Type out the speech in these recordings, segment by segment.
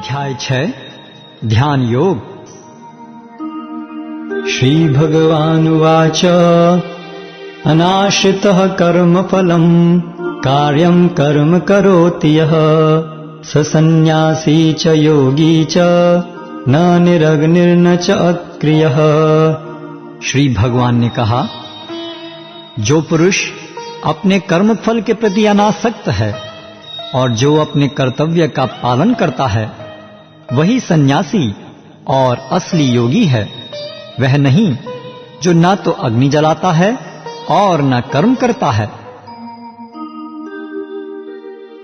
अध्याय 6 ध्यान योग। श्री भगवानुवाच अनाश्रितः कर्मफलम् कार्यं कर्म करोति यः स सन्न्यासी च योगी च न निरग्निर्न च अक्रियः। श्री भगवान ने कहा, जो पुरुष अपने कर्मफल के प्रति अनासक्त है और जो अपने कर्तव्य का पालन करता है वही सन्यासी और असली योगी है। वह नहीं जो न तो अग्नि जलाता है और न कर्म करता है।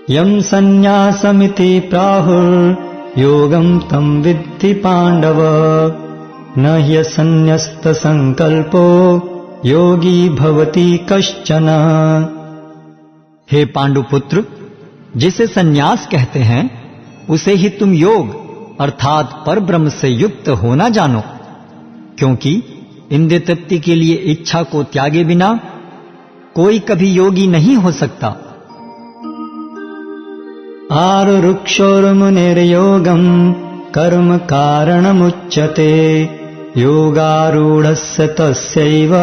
यम सन्न्यासमिति प्राहुर् योगं तं विद्धि पांडव न ह्यसन्न्यस्त संकल्पो योगी भवति कश्चन। हे पांडुपुत्र, जिसे सन्यास कहते हैं उसे ही तुम योग अर्थात परब्रह्म से युक्त होना जानो, क्योंकि इंद्रिय तृप्ति के लिए इच्छा को त्यागे बिना कोई कभी योगी नहीं हो सकता। आरुरुक्षोर्मुनिर्योगं कर्म कारणमुच्यते योगारूढ़स्य तस्यैव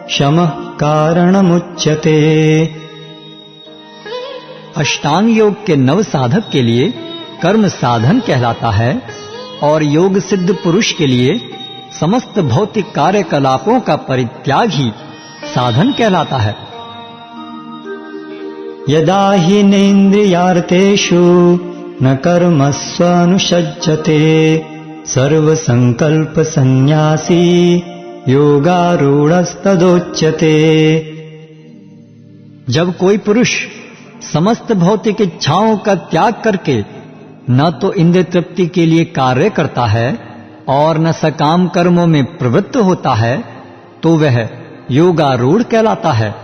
शमः कारणमुच्यते। अष्टांग योग के नव साधक के लिए कर्म साधन कहलाता है और योग सिद्ध पुरुष के लिए समस्त भौतिक कार्यकलापों का परित्याग ही साधन कहलाता है। यदा हि नेन्द्रियार्थेषु न कर्मस्वनुषज्जते सर्वसंकल्प सन्न्यासी योगारूढ़स्तदोच्यते। जब कोई पुरुष समस्त भौतिक इच्छाओं का त्याग करके न तो इंद्रिय तृप्ति के लिए कार्य करता है और न सकाम कर्मों में प्रवृत्त होता है तो वह योगारूढ़ कहलाता है।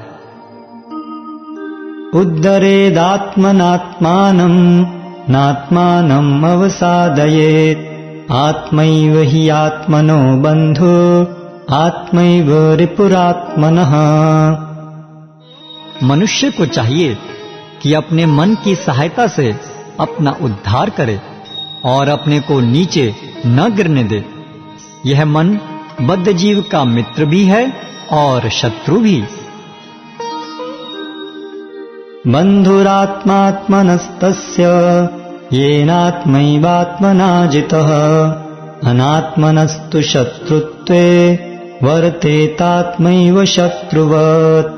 उद्धरेदात्मनात्मानं नात्मानं अवसादयेत् आत्मैव हि आत्मनो बन्धु आत्मैव रिपुरात्मनः। मनुष्य को चाहिए कि अपने मन की सहायता से अपना उद्धार करे और अपने को नीचे न गिरने दे। यह मन बद्ध जीव का मित्र भी है और शत्रु भी। बन्धुरात्मात्मनस्तस्य येनात्मैवात्मना जितः अनात्मनस्तु शत्रुत्वे वर्तेतात्मैव शत्रुवत्।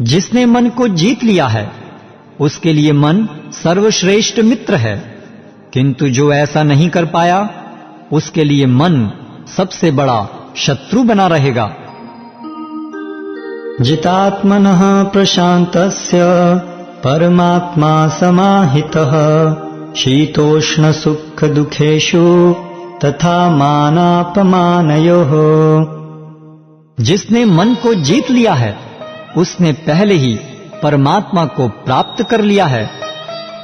जिसने मन को जीत लिया है उसके लिए मन सर्वश्रेष्ठ मित्र है, किंतु जो ऐसा नहीं कर पाया उसके लिए मन सबसे बड़ा शत्रु बना रहेगा। जितात्मनः प्रशान्तस्य परमात्मा समाहितः शीतोष्ण सुख दुखेषु तथा मानापमानयोः। जिसने मन को जीत लिया है उसने पहले ही परमात्मा को प्राप्त कर लिया है,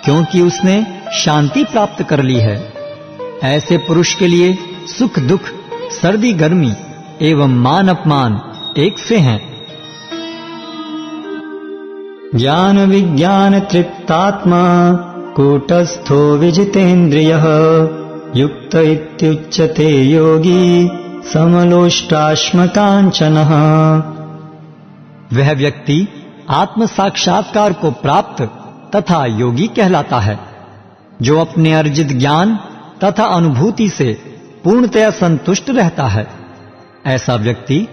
क्योंकि उसने शांति प्राप्त कर ली है। ऐसे पुरुष के लिए सुख दुख, सर्दी गर्मी एवं मान अपमान एक से हैं। ज्ञान विज्ञान तृप्तात्मा कूटस्थो विजितेन्द्रियः युक्त इत्युच्यते योगी समलोष्टाश्मकाञ्चनः। वह व्यक्ति आत्म साक्षात्कार को प्राप्त तथा योगी कहलाता है, जो अपने अर्जित ज्ञान तथा अनुभूति से पूर्णतया संतुष्ट रहता है। ऐसा व्यक्ति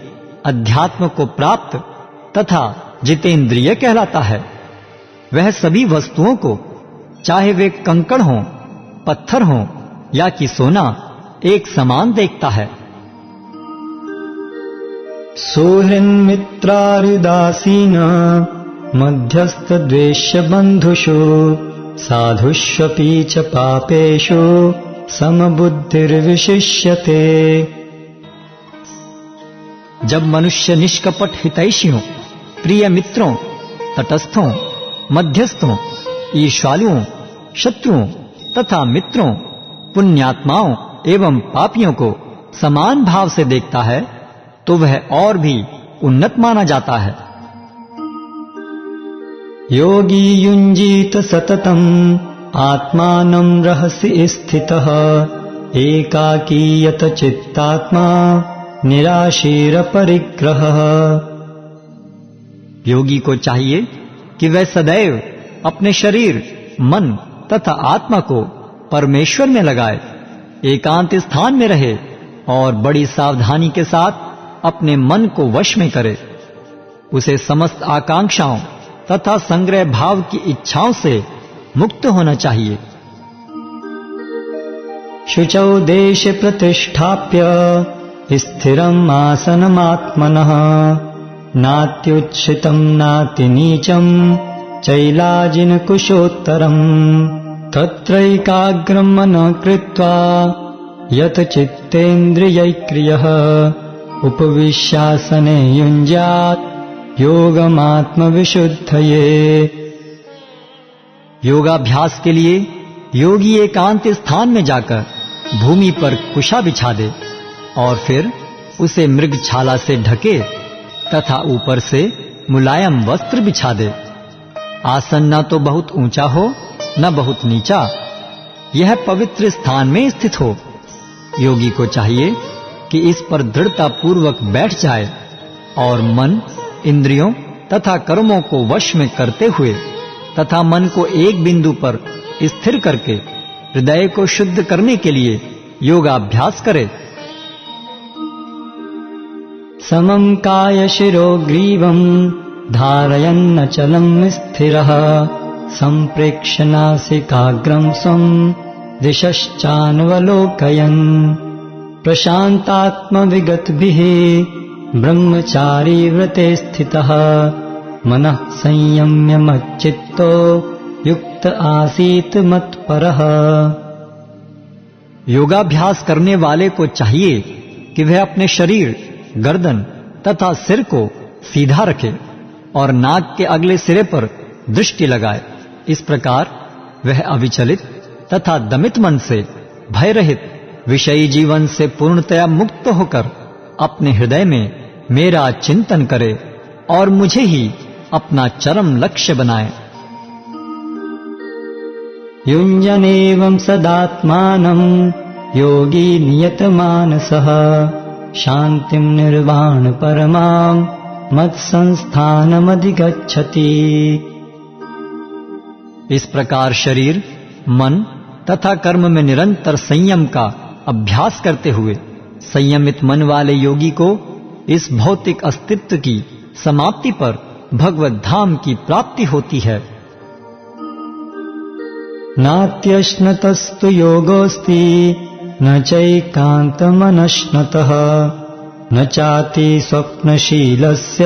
अध्यात्म को प्राप्त तथा जितेंद्रिय कहलाता है। वह सभी वस्तुओं को, चाहे वे कंकड़ हों, पत्थर हों या कि सोना, एक समान देखता है। सुहृन्मित्रार्युदासीन मध्यस्थ द्वेष्य बन्धुषु साधुष्वपि च पापेषु समबुद्धिर्विशिष्यते। जब मनुष्य निष्कपट हितैषियों, प्रिय मित्रों, तटस्थों, मध्यस्थों, ईर्ष्यालुओं, शत्रुओं तथा मित्रों, पुण्यात्माओं एवं पापियों को समान भाव से देखता है तो वह और भी उन्नत माना जाता है। योगी युञ्जीत सततम् आत्मानं रहसि स्थितः एकाकी यत चित्तात्मा निराशीर परिग्रहः। योगी को चाहिए कि वह सदैव अपने शरीर, मन तथा आत्मा को परमेश्वर में लगाए, एकांत स्थान में रहे और बड़ी सावधानी के साथ अपने मन को वश में करे। उसे समस्त आकांक्षाओं तथा संग्रह भाव की इच्छाओं से मुक्त होना चाहिए। शुचौ देश प्रतिष्ठाप्य स्थिरम् आसनमात्मनः नात्युच्छ्रितं नातिनीचं चैलाजिनकुशोत्तरम् तत्रैकाग्रं मनः कृत्वा यत चित्तेन्द्रियैक्रियः उपविश्यासने युञ्ज्यात् योगमात्मविशुद्धये। योगाभ्यास के लिए योगी एकांत स्थान में जाकर भूमि पर कुशा बिछा दे और फिर उसे मृगछाला से ढके तथा ऊपर से मुलायम वस्त्र बिछा दे। आसन न तो बहुत ऊंचा हो न बहुत नीचा, यह पवित्र स्थान में स्थित हो। योगी को चाहिए कि इस पर दृढ़ता पूर्वक बैठ जाए और मन, इंद्रियों तथा कर्मों को वश में करते हुए तथा मन को एक बिंदु पर स्थिर करके हृदय को शुद्ध करने के लिए योगाभ्यास करे। समं काय शिरो ग्रीवं धारयन्नचलं स्थिरः सम्प्रेक्ष्य नासिकाग्रं स्वं दिशश्चान्वलोकयन् प्रशान्तात्मविगतभिः ब्रह्मचारी व्रते स्थितः मनः संयम्य मच्चित्तो युक्त आसीत मत्परः। योगाभ्यास करने वाले को चाहिए कि वह अपने शरीर, गर्दन तथा सिर को सीधा रखे और नाक के अगले सिरे पर दृष्टि लगाए। इस प्रकार वह अविचलित तथा दमित मन से, भय रहित, विषयी जीवन से पूर्णतया मुक्त होकर अपने हृदय में मेरा चिंतन करे और मुझे ही अपना चरम लक्ष्य बनाए। युञ्जनेवं सदात्मानं योगी नियतमानसः शान्तिं निर्वाण परमां मत्संस्थानमधिगच्छति। इस प्रकार शरीर, मन तथा कर्म में निरंतर संयम का अभ्यास करते हुए संयमित मन वाले योगी को इस भौतिक अस्तित्व की समाप्ति पर भगवत धाम की प्राप्ति होती है। नात्यश्नतस्तु योगोऽस्ति न चैकान्तमनश्नतः न चाति स्वप्नशीलस्य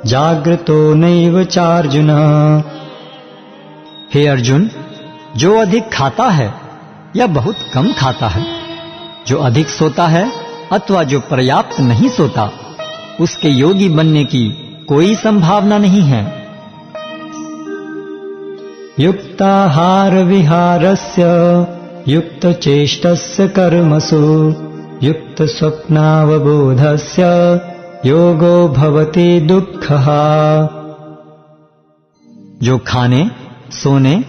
जागृतो नैव चार्जुन। हे अर्जुन, जो अधिक खाता है या बहुत कम खाता है, जो अधिक सोता है अथवा जो पर्याप्त नहीं सोता, उसके योगी बनने की कोई संभावना नहीं है। युक्ताहार विहारस्य युक्तचेष्टस्य कर्मसु युक्त स्वप्नावबोधस्य योगो भवति दुःखः। जो खाने, सोने,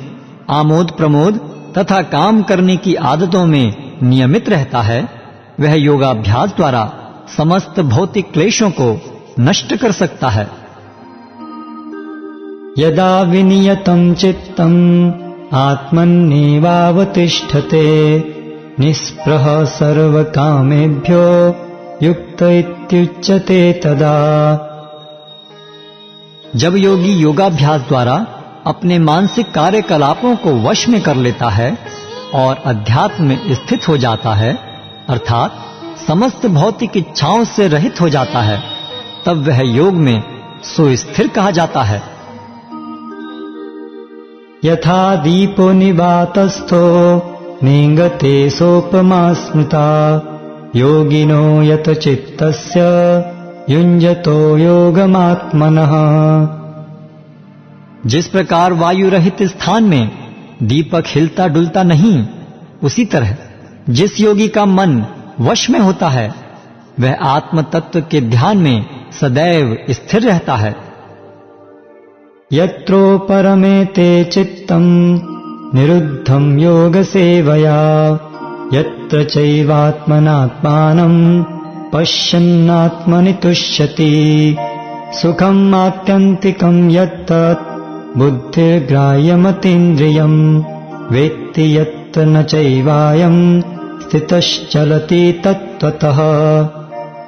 आमोद प्रमोद तथा काम करने की आदतों में नियमित रहता है, वह योगाभ्यास द्वारा समस्त भौतिक क्लेशों को नष्ट कर सकता है। यदा विनियतं चित्तम् आत्मन्नेवावतिष्ठते निःस्पृह सर्वकामेभ्यो युक्त इत्युच्यते तदा। जब योगी योगाभ्यास द्वारा अपने मानसिक कार्यकलापों को वश में कर लेता है और अध्यात्म में स्थित हो जाता है, अर्थात समस्त भौतिक इच्छाओं से रहित हो जाता है, तब वह योग में सुस्थिर कहा जाता है। यथा दीपो निवातस्थो नेंगते सोपमा स्मृता योगिनो यत चित्तस्य युञ्जतो योगमात्मनः। जिस प्रकार वायु रहित स्थान में दीपक हिलता डुलता नहीं, उसी तरह जिस योगी का मन वश में होता है, वह आत्म तत्व के ध्यान में सदैव स्थिर रहता है। यत्रो परमेते चित्तम् निरुद्धं योगसेवया यत्र चैवात्मनात्मानं पश्यन्नात्मनि तुष्यति सुखम् आत्यन्तिकं यत्तत् बुद्धिर्ग्राह्यमतीन्द्रियं वेत्ति यत्र न चैवायं स्थितश्चलति तत्त्वतः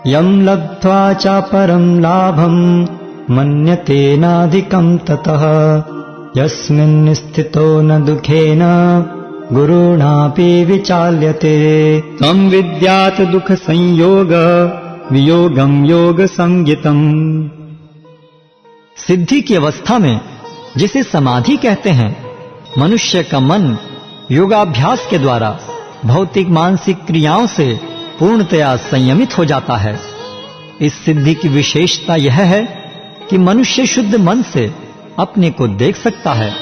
यं लब्ध्वा चापरं लाभं मन्यते नाधिकं ततः यस्मिन् स्थितो न दुःखेन गुरुणापि विचाल्यते तं विद्यात् दुःखसंयोग वियोगं योगसंज्ञितम्। सिद्धि की अवस्था में, जिसे समाधि कहते हैं, मनुष्य का मन योगाभ्यास के द्वारा भौतिक मानसिक क्रियाओं से पूर्णतया संयमित हो जाता है। इस सिद्धि की विशेषता यह है कि मनुष्य शुद्ध मन से अपने को देख सकता है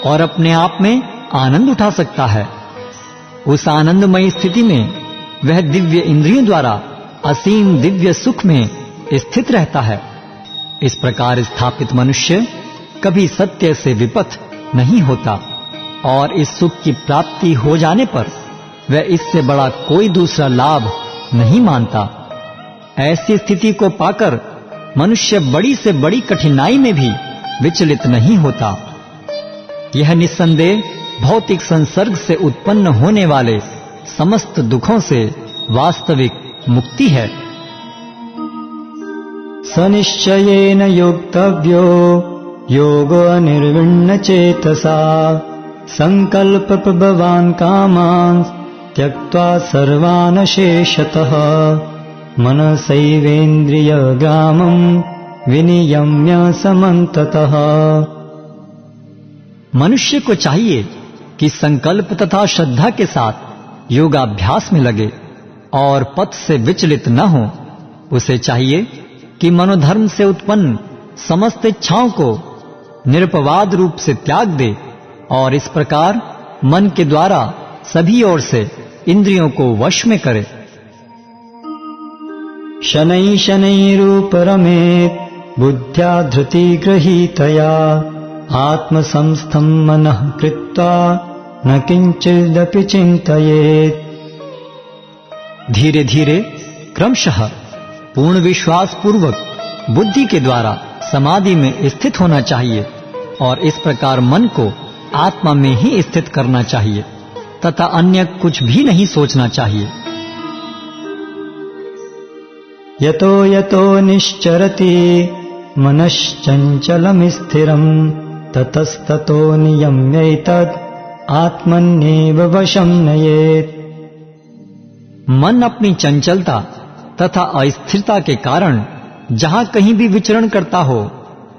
और अपने आप में आनंद उठा सकता है। उस आनंदमयी स्थिति में वह दिव्य इंद्रियों द्वारा असीम दिव्य सुख में स्थित रहता है। इस प्रकार स्थापित मनुष्य कभी सत्य से विपथ नहीं होता और इस सुख की प्राप्ति हो जाने पर वह इससे बड़ा कोई दूसरा लाभ नहीं मानता। ऐसी स्थिति को पाकर मनुष्य बड़ी से बड़ी कठिनाई में भी विचलित नहीं होता। यह निस्संदेह भौतिक संसर्ग से उत्पन्न होने वाले समस्त दुखों से वास्तविक मुक्ति है। सनिश्चयेन योक्तव्यो योगो निर्विण्ण चेतसा संकल्पप्रभवान् कामान् त्यक्त्वा सर्वान् शेषतः मनसैवेन्द्रियग्रामं विनियम्य समन्ततः। मनुष्य को चाहिए कि संकल्प तथा श्रद्धा के साथ योगाभ्यास में लगे और पथ से विचलित न हो। उसे चाहिए कि मनोधर्म से उत्पन्न समस्त इच्छाओं को निरपवाद रूप से त्याग दे और इस प्रकार मन के द्वारा सभी ओर से इंद्रियों को वश में करे। शनैः शनैरूपरमेत् बुद्ध्या धृतिगृहीतया आत्मसंस्थं मनः कृत्वा न किंचिदपि चिंतयेत्। धीरे धीरे क्रमशः पूर्ण विश्वास पूर्वक बुद्धि के द्वारा समाधि में स्थित होना चाहिए और इस प्रकार मन को आत्मा में ही स्थित करना चाहिए तथा अन्य कुछ भी नहीं सोचना चाहिए। यतो यतो निश्चरति मनश्चंचलम् स्थिरम् ततस्ततो नियम्यैतद् आत्मन्येव वशं नयेत्। मन अपनी चंचलता तथा अस्थिरता के कारण जहां कहीं भी विचरण करता हो,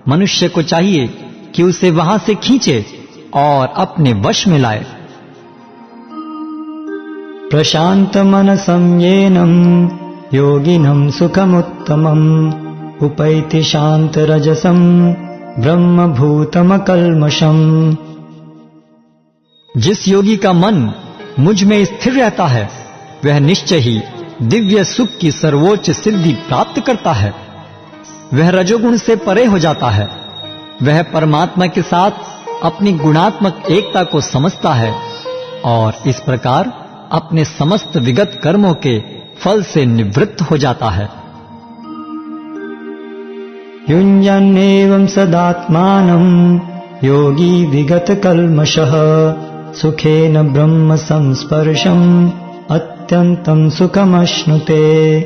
मनुष्य को चाहिए कि उसे वहां से खींचे और अपने वश में लाए। प्रशांत मनसं येनं योगिनं सुखमुत्तमम् उपैति शांत रजसं ब्रह्मभूतमकल्मषम्। जिस योगी का मन मुझ में स्थिर रहता है वह निश्चय ही दिव्य सुख की सर्वोच्च सिद्धि प्राप्त करता है। वह रजोगुण से परे हो जाता है। वह परमात्मा के साथ अपनी गुणात्मक एकता को समझता है और इस प्रकार अपने समस्त विगत कर्मों के फल से निवृत्त हो जाता है। युञ्जन्नेवं सदात्मानं योगी विगत कल्मषः सुखेन ब्रह्म संस्पर्शम् अत्यंतं सुखमश्नुते।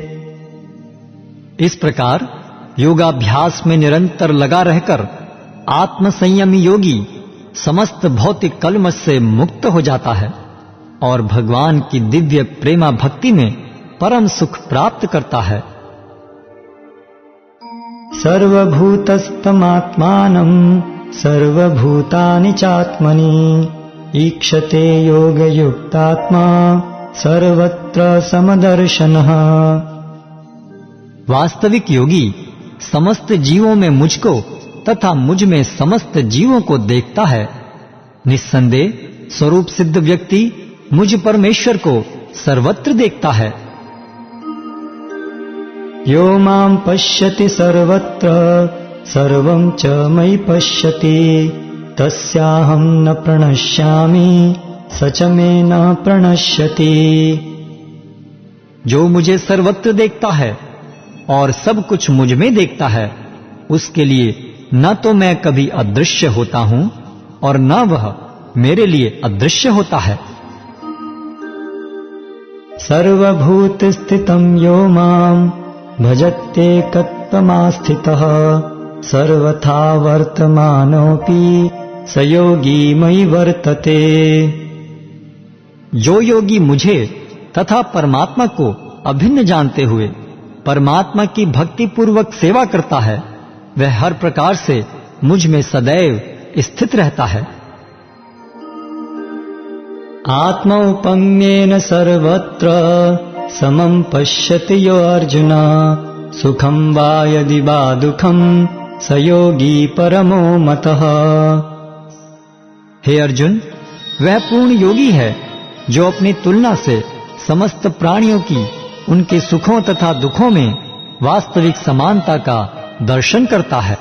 इस प्रकार योगाभ्यास में निरंतर लगा रहकर आत्मसंयमी योगी समस्त भौतिक कल्मष से मुक्त हो जाता है और भगवान की दिव्य प्रेमा भक्ति में परम सुख प्राप्त करता है। सर्वभूतस्थमात्मानं सर्वभूतानि चात्मनि ईक्षते योगयुक्तात्मा सर्वत्र समदर्शनः। वास्तविक योगी समस्त जीवों में मुझको तथा मुझ में समस्त जीवों को देखता है। निस्संदेह स्वरूप सिद्ध व्यक्ति मुझ परमेश्वर को सर्वत्र देखता है। यो मां पश्यति सर्वत्र सर्वं च मयि पश्यति तस्याहं न प्रणश्यामि स च मे न प्रणश्यति। जो मुझे सर्वत्र देखता है और सब कुछ मुझ में देखता है, उसके लिए न तो मैं कभी अदृश्य होता हूं और न वह मेरे लिए अदृश्य होता है। सर्वभूतस्थितं यो मां भजत्येकत्वमास्थितः सर्वथा वर्तमानोऽपि स योगी मयि वर्तते। जो योगी मुझे तथा परमात्मा को अभिन्न जानते हुए परमात्मा की भक्ति पूर्वक सेवा करता है, वह हर प्रकार से मुझ में सदैव स्थित रहता है। आत्मौपम्येन सर्वत्र समं पश्यति यो अर्जुन सुखं वा यदि वा दुःखं स योगी परमो मतः। हे अर्जुन, वह पूर्ण योगी है जो अपनी तुलना से समस्त प्राणियों की उनके सुखों तथा दुखों में वास्तविक समानता का दर्शन करता है।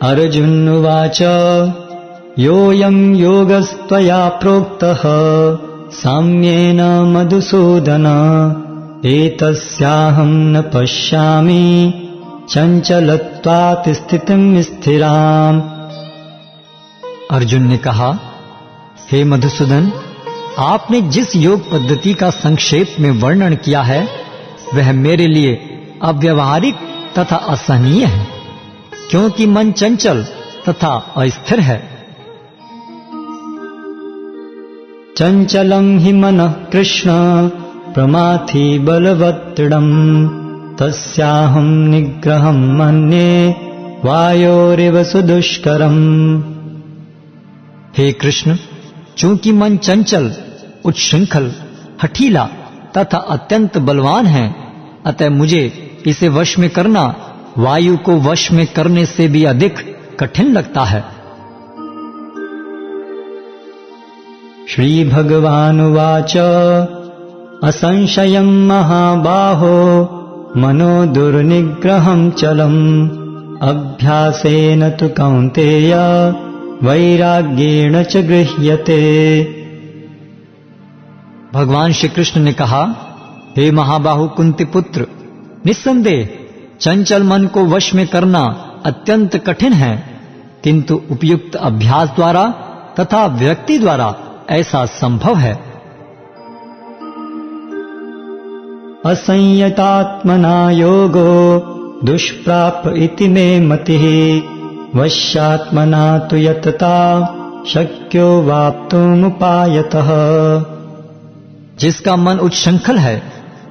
अर्जुन उवाच योऽयं योगस्त्वया प्रोक्तः साम्येन मधुसूदन एतस्याहं न पश्यामि चञ्चलत्वात् स्थितिं स्थिराम्। अर्जुन ने कहा, हे मधुसूदन, आपने जिस योग पद्धति का संक्षेप में वर्णन किया है, वह मेरे लिए अव्यवहारिक तथा असहनीय है, क्योंकि मन चंचल तथा अस्थिर है। चंचलं हि मनः कृष्ण प्रमाथि बलवत्तडम् तस्याहं निग्रहं मन्ये वायोरिव सुदुष्करम्। हे कृष्ण, चूंकि मन चंचल, उच्छृंखल, हठीला तथा अत्यंत बलवान है, अतः मुझे इसे वश में करना वायु को वश में करने से भी अधिक कठिन लगता है। श्री भगवानुवाच असंशयं महाबाहो मनो दुर्निग्रहं चलम् अभ्यासेन तु कौन्तेय वैराग्येण च गृह्यते। भगवान श्री कृष्ण ने कहा, हे महाबाहु कुंती पुत्र, निस्संदेह चंचल मन को वश में करना अत्यंत कठिन है, किंतु उपयुक्त अभ्यास द्वारा तथा विरक्ति द्वारा ऐसा संभव है। असंयतात्मना योगो दुष्प्राप इति मे मतिः वश्यात्मना तु यतता शक्यो वाप्तुमुपायतः। जिसका मन उच्छृंखल है,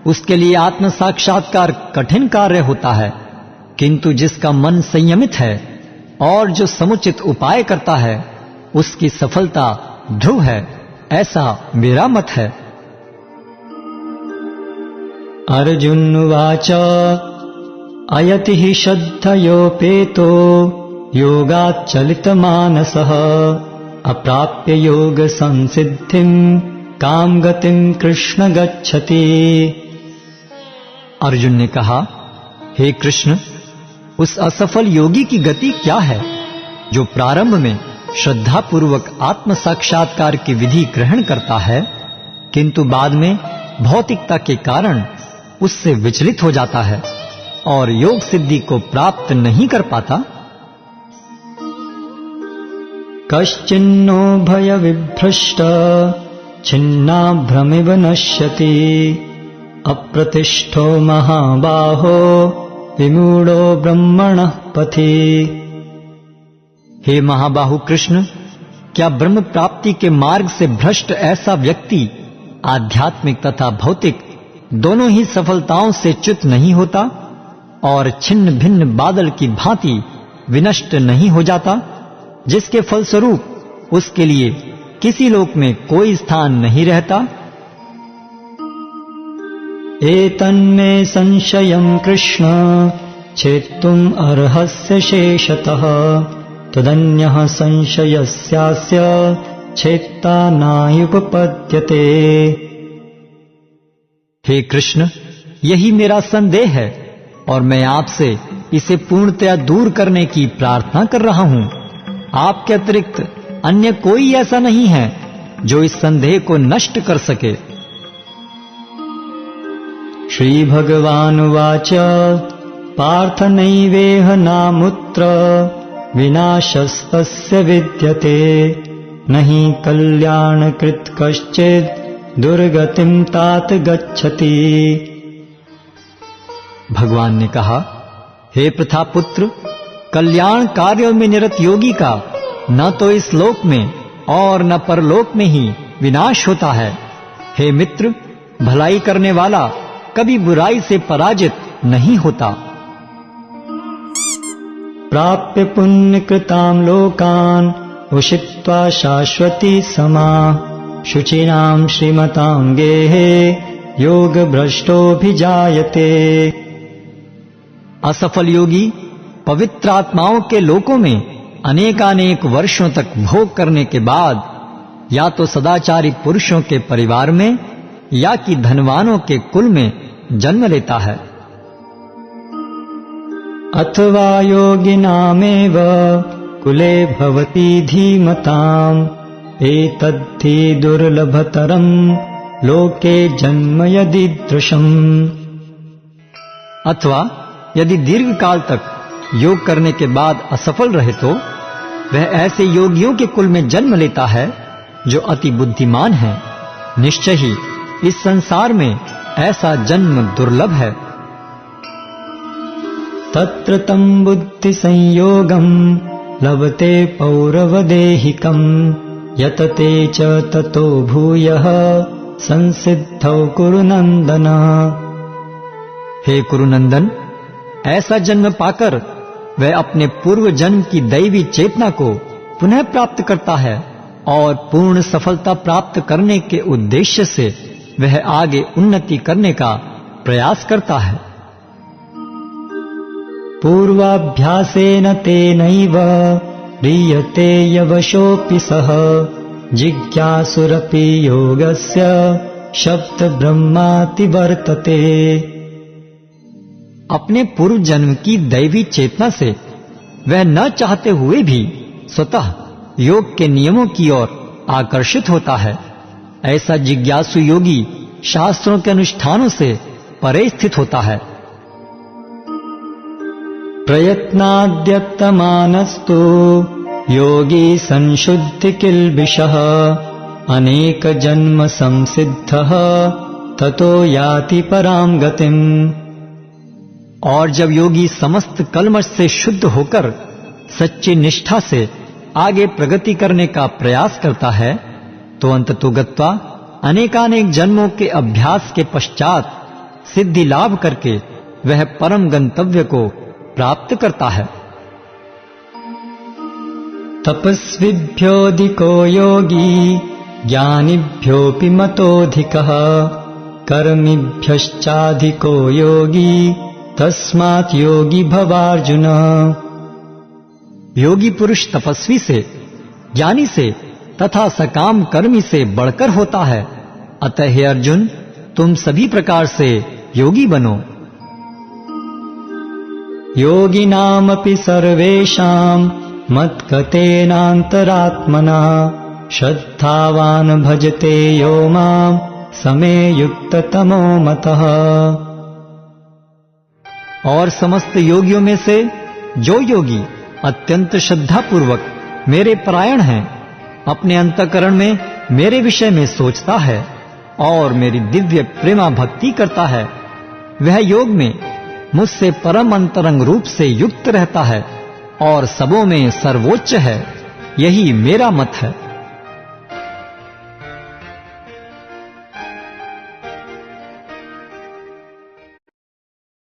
उसके लिए आत्म साक्षात्कार कठिन कार्य होता है, किंतु जिसका मन संयमित है और जो समुचित उपाय करता है, उसकी सफलता ध्रुव है, ऐसा मेरा मत है। अर्जुन उवाच अयति हि श्रद्धयोपेतो योगाच्चलितमानसः अप्राप्य योग संसिद्धिं काम गतिं कृष्ण गच्छति। अर्जुन ने कहा, हे कृष्ण, उस असफल योगी की गति क्या है जो प्रारंभ में श्रद्धा पूर्वक आत्म साक्षात्कार की विधि ग्रहण करता है, किंतु बाद में भौतिकता के कारण उससे विचलित हो जाता है और योग सिद्धि को प्राप्त नहीं कर पाता। कश्चिन्नो भय विभ्रष्ट छिन्नाभ्रमिव नश्यति अप्रतिष्ठो महाबाहो विमूढ़ो ब्रह्मणः पथि। हे महाबाहु कृष्ण, क्या ब्रह्म प्राप्ति के मार्ग से भ्रष्ट ऐसा व्यक्ति आध्यात्मिक तथा भौतिक दोनों ही सफलताओं से च्युत नहीं होता और छिन्न भिन्न बादल की भांति विनष्ट नहीं हो जाता, जिसके फलस्वरूप उसके लिए किसी लोक में कोई स्थान नहीं रहता। एतन्मे संशयं कृष्ण छेत्तुम् अर्हस्य शेषतः तदन्यः संशयस्यास्य छेत्ता नायुपपद्यते। हे कृष्ण, यही मेरा संदेह है और मैं आपसे इसे पूर्णतया दूर करने की प्रार्थना कर रहा हूं। आपके अतिरिक्त अन्य कोई ऐसा नहीं है जो इस संदेह को नष्ट कर सके। श्री भगवान उवाच पार्थ नैवेह नामुत्र विनाशस्तस्य विद्यते नहि कल्याणकृत् कश्चित् दुर्गतिं तात गच्छति। भगवान ने कहा, हे प्रथापुत्र, कल्याण कार्यों में निरत योगी का न तो इस लोक में और न परलोक में ही विनाश होता है। हे मित्र, भलाई करने वाला कभी बुराई से पराजित नहीं होता। प्राप्य पुण्यकृतां लोकान् उषित्वा शाश्वती समा शुचिनां श्रीमतां गेहे योगभ्रष्टोऽभिजायते। असफल योगी पवित्र आत्माओं के लोकों में अनेकानेक वर्षों तक भोग करने के बाद या तो सदाचारी पुरुषों के परिवार में या कि धनवानों के कुल में जन्म लेता है। अथवा योगिनामेव कुले भवति धीमताम् एतद्धि दुर्लभतरम् लोके जन्म यदीदृशम्। अथवा यदि दीर्घ काल तक योग करने के बाद असफल रहे तो वह ऐसे योगियों के कुल में जन्म लेता है जो अति बुद्धिमान है। निश्चय ही इस संसार में ऐसा जन्म दुर्लभ है। तत्र तं बुद्धि संयोगम् लभते पौरवदेहिकम् यतते च ततो भूयः संसिद्धौ कुरुनन्दन। हे कुरुनंदन, ऐसा जन्म पाकर वह अपने पूर्व जन्म की दैवी चेतना को पुनः प्राप्त करता है और पूर्ण सफलता प्राप्त करने के उद्देश्य से वह आगे उन्नति करने का प्रयास करता है। पूर्वाभ्यासेन तेनैव ह्रियते यवशोऽपि सः जिज्ञासुरपि योगस्य शब्द ब्रह्माति वर्तते। अपने पूर्व जन्म की दैवी चेतना से वह न चाहते हुए भी स्वतः योग के नियमों की ओर आकर्षित होता है। ऐसा जिज्ञासु योगी शास्त्रों के अनुष्ठानों से परे स्थित होता है। प्रयत्नाद्यतमानस्तु योगी संशुद्धि किल्बिषः अनेक जन्म संसिद्धः ततो याति परां गतिम्। और जब योगी समस्त कलमश से शुद्ध होकर सच्ची निष्ठा से आगे प्रगति करने का प्रयास करता है तो अंततो गत्वा अनेकानेक जन्मों के अभ्यास के पश्चात सिद्धि लाभ करके वह परम गंतव्य को प्राप्त करता है। तपस्विभ्योऽधिको योगी ज्ञानिभ्योऽपि मतोऽधिकः कर्मिभ्यश्चाधिको योगी तस्मात् योगी भवार्जुन। योगी पुरुष तपस्वी से, ज्ञानी से तथा सकाम कर्मी से बढ़कर होता है। अतः हे अर्जुन, तुम सभी प्रकार से योगी बनो। योगिनामपि सर्वेषां मद्गतेनान्तरात्मना श्रद्धावान् भजते यो मां समे युक्ततमो मतः। और समस्त योगियों में से जो योगी अत्यंत श्रद्धापूर्वक मेरे परायण हैं, अपने अंतःकरण में मेरे विषय में सोचता है और मेरी दिव्य प्रेमा भक्ति करता है, वह योग में मुझसे परम अंतरंग रूप से युक्त रहता है और सबों में सर्वोच्च है। यही मेरा मत है।